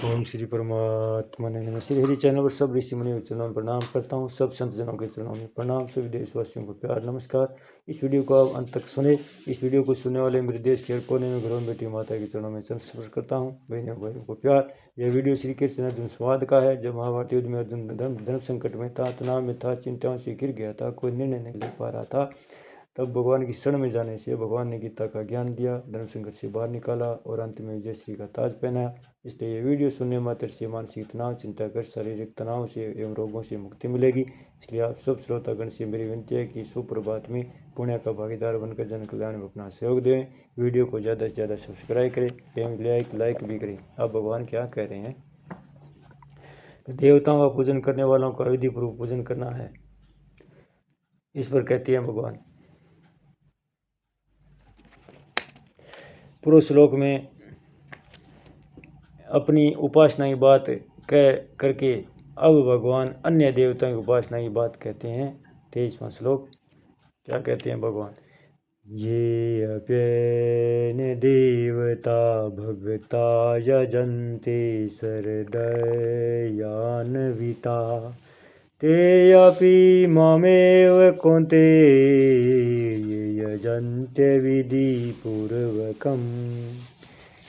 ओम श्री परमात्मा ने नमः। श्री हरि चैनल पर सब ऋषि मुनियों के चरणों में प्रणाम करता हूँ। सब संत जनों के चरणों में प्रणाम। सभी देशवासियों को प्यार नमस्कार। इस वीडियो को आप अंत तक सुने। इस वीडियो को सुनने वाले मेरे देश के हर कोने में घरों में बैठी माता के चरणों में चरण स्पर्श करता हूँ। बहनों भाइयों को प्यार। यह वीडियो श्री कृष्ण अर्जुन संवाद का है। जब महाभारत युद्ध में अर्जुन धर्म संकट में था, तनाव में था, चिंताओं से घिर गया था, कोई निर्णय नहीं ले पा रहा था, तब भगवान की शरण में जाने से भगवान ने गीता का ज्ञान दिया, धर्म संकट से बाहर निकाला और अंत में विजय श्री का ताज पहना। इसलिए ये वीडियो सुनने मात्र से मानसिक तनाव, चिंता कर शारीरिक तनाव से एवं रोगों से मुक्ति मिलेगी। इसलिए आप सब श्रोतागण से मेरी विनती है कि सुप्रभात में पुण्य का भागीदार बनकर जन कल्याण में अपना सहयोग दें। वीडियो को ज़्यादा से ज़्यादा सब्सक्राइब करें एवं लाइक भी करें। अब भगवान क्या कह रहे हैं? देवताओं का पूजन करने वालों का विधिपूर्वक पूजन करना है, इस पर कहते हैं भगवान। पूर्व श्लोक में अपनी उपासना की बात कह करके अब भगवान अन्य देवताओं की उपासना की बात कहते हैं। 23वां श्लोक क्या कहते हैं भगवान? ये अप्येन देवता भगता यजन्ते सरदयान्विता ते अपि मामेव कौन्तेय यजन्ते विधि पूर्वकम्।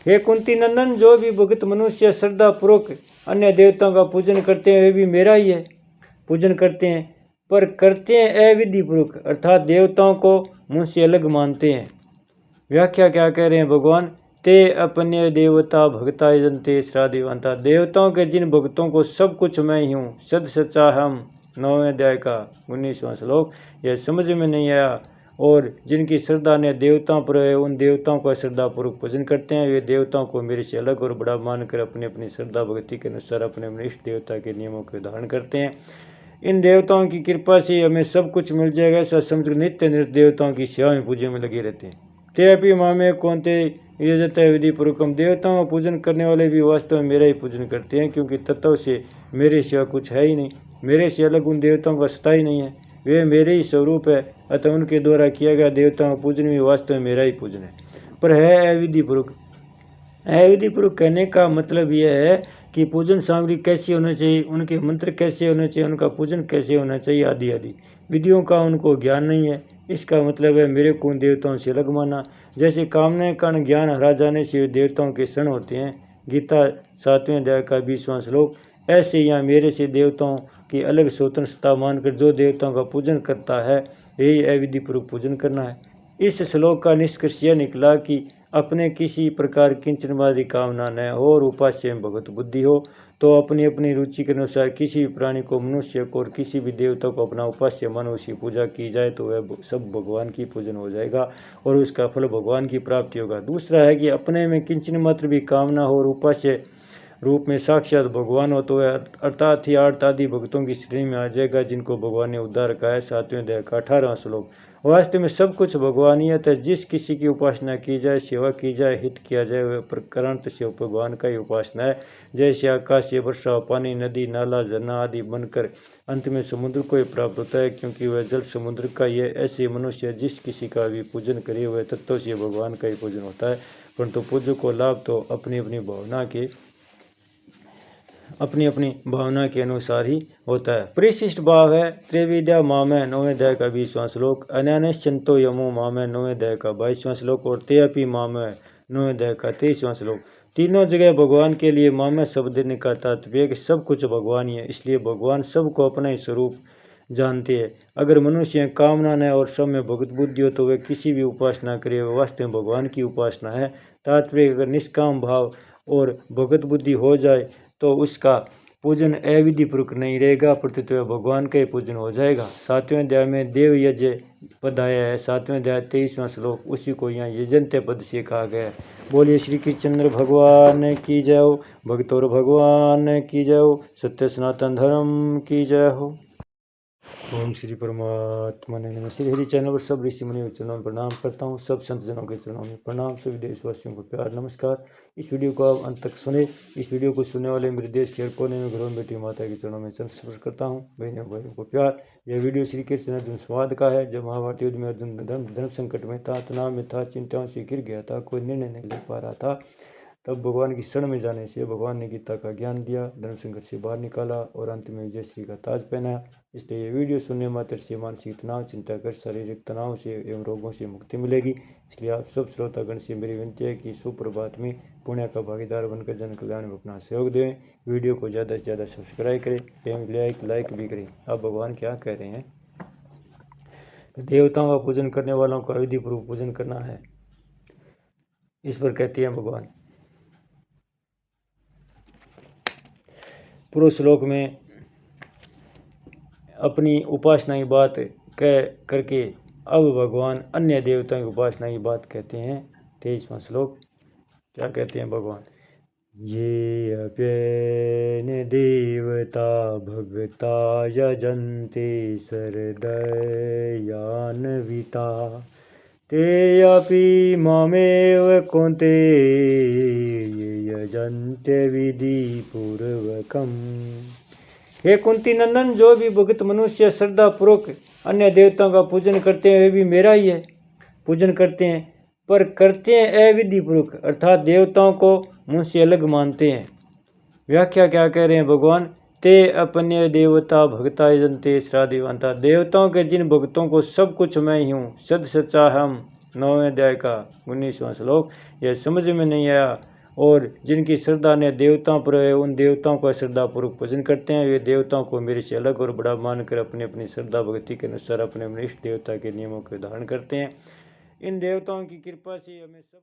हे कुंती नंदन, जो भी भगत मनुष्य श्रद्धा पूर्वक अन्य देवताओं का पूजन करते हैं वे भी मेरा ही है पूजन करते हैं, पर करते हैं अविधि पूर्वक, अर्थात देवताओं को मुझसे अलग मानते हैं। व्याख्या क्या कह रहे हैं भगवान? ते अपने देवता भगता यजन्ते श्राद्धिवंता। देवताओं के जिन भक्तों को सब कुछ मैं ही हूँ, सद सच्चा हम। 9वें अध्याय का 19वां श्लोक। यह समझ में नहीं आया और जिनकी श्रद्धा ने देवताओं पर है, उन देवताओं का श्रद्धापूर्वक पूजन करते हैं। वे देवताओं को मेरे से अलग और बड़ा मानकर अपनी अपनी श्रद्धा भक्ति के अनुसार अपने अपने इष्ट देवता के नियमों के धारण करते हैं। इन देवताओं की कृपा से हमें सब कुछ मिल जाएगा, ऐसा समझ नित्य नृत्य देवताओं की सेवा में पूजन में लगे रहते हैं। ते अपि मामे कौन्ते यजते विधि पूर्वकम। देवताओं का पूजन करने वाले भी वास्तव में मेरा ही पूजन करते हैं, क्योंकि तत्व से मेरे सिवा कुछ है ही नहीं। मेरे से अलग उन देवताओं का सत्ता ही नहीं है, वे मेरे ही स्वरूप है। अतः उनके द्वारा किया गया देवताओं का पूजन भी वास्तव में मेरा ही पूजन है, पर है अविधि पूर्वक। अविधि पूर्वक कहने का मतलब यह है कि पूजन सामग्री कैसी होनी चाहिए, उनके मंत्र कैसे होने चाहिए, उनका पूजन कैसे होना चाहिए, आदि आदि विधियों का उनको ज्ञान नहीं है। इसका मतलब है मेरे को उन देवताओं से अलग माना। जैसे कामना का ज्ञान हरा जाने से देवताओं के शरण होते हैं, गीता 7वें अध्याय का 20वां श्लोक। ऐसे यहाँ मेरे से देवताओं की अलग स्वतंत्रता मानकर जो देवताओं का पूजन करता है, यही अविधि पूर्वक पूजन करना है। इस श्लोक का निष्कर्ष यह निकला कि अपने किसी प्रकार किंचनवादी कामना न हो और उपास्य में भगवत बुद्धि हो, तो अपनी अपनी रुचि के अनुसार किसी भी प्राणी को, मनुष्य को और किसी भी देवता को अपना उपास्य मान उसकी पूजा की जाए तो वह सब भगवान की पूजन हो जाएगा और उसका फल भगवान की प्राप्ति होगा। दूसरा है कि अपने में किंचन मात्र भी कामना हो और उपास्य रूप में साक्षात भगवान हो तो वह अर्थात ही आर्त आदि भक्तों की श्रेणी में आ जाएगा, जिनको भगवान ने उद्धार कहा है। 7वें अध्याय का 18वां श्लोक। वास्तव में सब कुछ भगवानियत है। जिस किसी की उपासना की जाए, सेवा की जाए, हित किया जाए, वह प्रकारांत से भगवान का ही उपासना है। जैसे आकाश से वर्षा, पानी, नदी, नाला, झरना आदि बनकर अंत में समुद्र को ही प्राप्त होता है, क्योंकि वह जल समुद्र का ही है। ऐसे मनुष्य जिस किसी का भी पूजन करे वह तत्व से भगवान का ही पूजन होता है, परंतु पूज्य को लाभ तो अपनी अपनी भावना के अनुसार ही होता है। परिशिष्ट भाव है त्रिविद्या मामे 9वें अध्याय का 20वां श्लोक, अनन्यश्चिंतो यमो मामे 9वें अध्याय का 22वां श्लोक और ते अपि मामे 9वें अध्याय का 23वां श्लोक। तीनों जगह भगवान के लिए मामे शब्द देने का तात्पर्य कि सब कुछ भगवान ही है, इसलिए भगवान सबको अपना ही स्वरूप जानते हैं। अगर मनुष्य कामना न और सब में भगवत बुद्धि हो तो वे किसी भी उपासना करे, वह वास्तव में भगवान की उपासना है। तात्पर्य अगर निष्काम भाव और भगवत बुद्धि हो जाए तो उसका पूजन अविधि पूर्वक नहीं रहेगा, प्रत्युत भगवान का ही पूजन हो जाएगा। 7वें अध्याय में देव यज्ञ पद आया है। 7वें अध्याय 23वां श्लोक, उसी को यहाँ यजन्ते पद से कहा गया है। बोलिए श्री कृष्ण भगवान की जय हो, भक्त और भगवान की जय हो, सत्य सनातन धर्म की जय हो। ओम श्री परमात्मा ने नमः। श्री हरि चैनल पर सब ऋषि मुनियों के चरणों में प्रणाम करता हूँ। सब संत जनों के चरणों में प्रणाम। सभी देशवासियों को प्यार नमस्कार। इस वीडियो को आप अंत तक सुने। इस वीडियो को सुनने वाले मेरे देश के हर कोने में घरों में बैठी माता के चरणों में चरण स्पर्श करता हूँ। बहनों भाइयों को प्यार। यह वीडियो श्री कृष्ण अर्जुन संवाद का है। जब महाभारत युद्ध में अर्जुन धर्म संकट में था, तनाव में था, चिंताओं से घिर गया था, कोई निर्णय नहीं ले पा रहा था, तब भगवान की शरण में जाने से भगवान ने गीता का ज्ञान दिया, धर्म संकट से बाहर निकाला और अंत में विजय श्री का ताज पहनाया। इसलिए ये वीडियो सुनने मात्र से मानसिक तनाव, चिंता कर शारीरिक तनाव से एवं रोगों से मुक्ति मिलेगी। इसलिए आप सब श्रोतागण से मेरी विनती है कि सुप्रभात में पुण्य का भागीदार बनकर जन कल्याण में अपना सहयोग दें। वीडियो को ज़्यादा से ज़्यादा सब्सक्राइब करें एवं लाइक भी करें। अब भगवान क्या कह रहे हैं? देवताओं का पूजन करने वालों का विधिपूर्वक पूजन करना है। इस पर कहते हैं भगवान पूर्व श्लोक में अपनी उपासना की बात कह करके अब भगवान अन्य देवताओं की उपासना की बात कहते हैं। 23वां श्लोक क्या कहते हैं भगवान? ये अप्येन देवता भगता यजन्ते सरदयान्विता ते अपि मामेव कौन्तेय यजन्ते विधिपूर्वकम्। हे कुंती नंदन, जो भी भक्त मनुष्य श्रद्धा पूर्वक अन्य देवताओं का पूजन करते हैं वे भी मेरा ही है पूजन करते हैं, पर करते हैं अविधि पूर्वक, अर्थात देवताओं को मुझसे अलग मानते हैं। व्याख्या क्या कह रहे हैं भगवान? ते अपने देवता भक्ता यजन्ते श्राद्धिवंता, देवताओं के जिन भक्तों को सब कुछ मैं ही हूँ, सद सच्चा हम। 9वें अध्याय का 19वां श्लोक। यह समझ में नहीं आया और जिनकी श्रद्धा ने देवताओं पर है उन देवताओं का श्रद्धापूर्वक पूजन करते हैं। वे देवताओं को मेरे से अलग और बड़ा मानकर अपनी अपनी श्रद्धा भक्ति के अनुसार अपने इष्ट देवता के नियमों के धारण करते हैं। इन देवताओं की कृपा से हमें सब